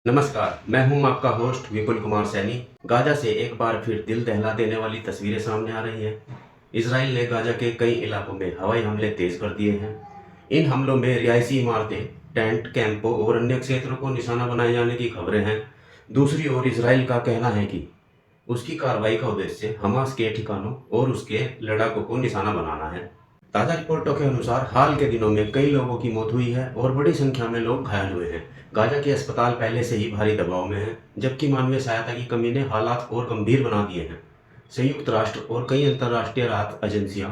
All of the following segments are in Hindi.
नमस्कार, मैं हूं आपका होस्ट विपुल कुमार सैनी। गाजा से एक बार फिर दिल दहला देने वाली तस्वीरें सामने आ रही हैं। इजराइल ने गाजा के कई इलाकों में हवाई हमले तेज कर दिए हैं। इन हमलों में रिहायशी इमारतें, टेंट, कैंपों और अन्य क्षेत्रों को निशाना बनाए जाने की खबरें हैं। दूसरी ओर इजराइल का कहना है कि उसकी कार्रवाई का उद्देश्य हमास के ठिकानों और उसके लड़ाकों को निशाना बनाना है। ताज़ा रिपोर्टों के अनुसार हाल के दिनों में कई लोगों की मौत हुई है और बड़ी संख्या में लोग घायल हुए हैं। गाजा के अस्पताल पहले से ही भारी दबाव में हैं, जबकि मानवीय सहायता की कमी ने हालात और गंभीर बना दिए हैं। संयुक्त राष्ट्र और कई अंतर्राष्ट्रीय राहत एजेंसियां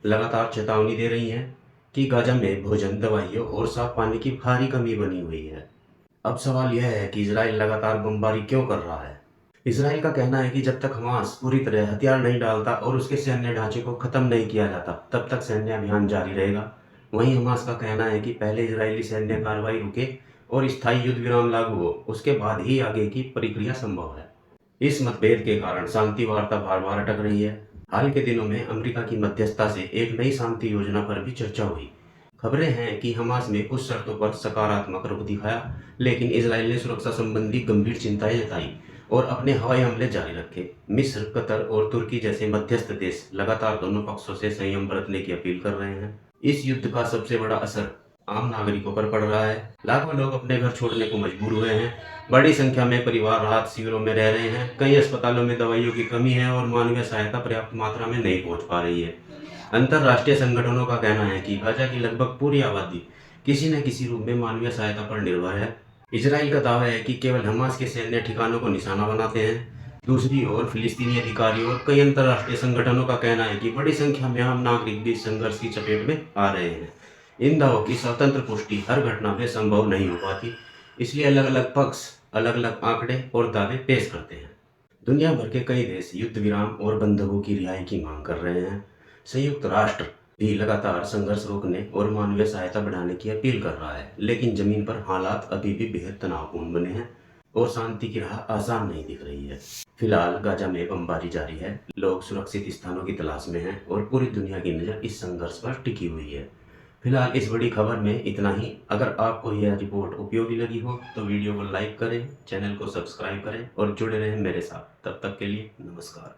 लगातार चेतावनी दे रही हैं कि गाजा में भोजन, दवाइयों और साफ पानी की भारी कमी बनी हुई है। अब सवाल यह है कि इजराइल लगातार बमबारी क्यों कर रहा है। इसराइल का कहना है कि जब तक हमास पूरी तरह हथियार नहीं डालता और उसके सैन्य ढांचे को खत्म नहीं किया जाता, तब तक सैन्य अभियान जारी रहेगा। वहीं हमास का कहना है कि पहले इजरायली सैन्य कार्रवाई रुके और स्थायी युद्ध विराम लागू हो, उसके बाद ही आगे की प्रक्रिया संभव है। इस मतभेद के कारण शांति वार्ता बार बार अटक रही है। हाल के दिनों में अमेरिका की मध्यस्थता से एक नई शांति योजना पर भी चर्चा हुई। खबरें हैं कि हमास ने कुछ शर्तों पर सकारात्मक रुख दिखाया, लेकिन इजराइल ने सुरक्षा संबंधी गंभीर चिंताएं जताई और अपने हवाई हमले जारी रखे। मिस्र, कतर और तुर्की जैसे मध्यस्थ देश लगातार दोनों पक्षों से संयम बरतने की अपील कर रहे हैं। इस युद्ध का सबसे बड़ा असर आम नागरिकों पर पड़ रहा है। लाखों लोग अपने घर छोड़ने को मजबूर हुए हैं। बड़ी संख्या में परिवार राहत शिविरों में रह रहे हैं। कई अस्पतालों में दवाइयों की कमी है और मानवीय सहायता पर्याप्त मात्रा में नहीं पहुंच पा रही है। अंतर्राष्ट्रीय संगठनों का कहना है कि गाजा की लगभग पूरी आबादी किसी न किसी रूप में मानवीय सहायता पर निर्भर है। इजराइल का दावा है कि केवल हमास के सैन्य ठिकानों को निशाना बनाते हैं। दूसरी ओर फिलिस्तीनी अधिकारियों और कई अंतर्राष्ट्रीय संगठनों का कहना है कि बड़ी संख्या में आम नागरिक भी संघर्ष की चपेट में आ रहे हैं। इन दावों की स्वतंत्र पुष्टि हर घटना में संभव नहीं हो पाती, इसलिए अलग अलग पक्ष अलग अलग आंकड़े और दावे पेश करते हैं। दुनिया भर के कई देश युद्ध विराम और बंधकों की रिहाई की मांग कर रहे हैं। संयुक्त राष्ट्र भी लगातार संघर्ष रोकने और मानवीय सहायता बढ़ाने की अपील कर रहा है, लेकिन जमीन पर हालात अभी भी बेहद तनावपूर्ण बने हैं और शांति की राह आसान नहीं दिख रही है। फिलहाल गाजा में बमबारी जारी है, लोग सुरक्षित स्थानों की तलाश में हैं और पूरी दुनिया की नज़र इस संघर्ष पर टिकी हुई है। फिलहाल इस बड़ी खबर में इतना ही। अगर आपको यह रिपोर्ट उपयोगी लगी हो तो वीडियो को लाइक करें, चैनल को सब्सक्राइब करें और जुड़े रहें मेरे साथ। तब तक के लिए नमस्कार।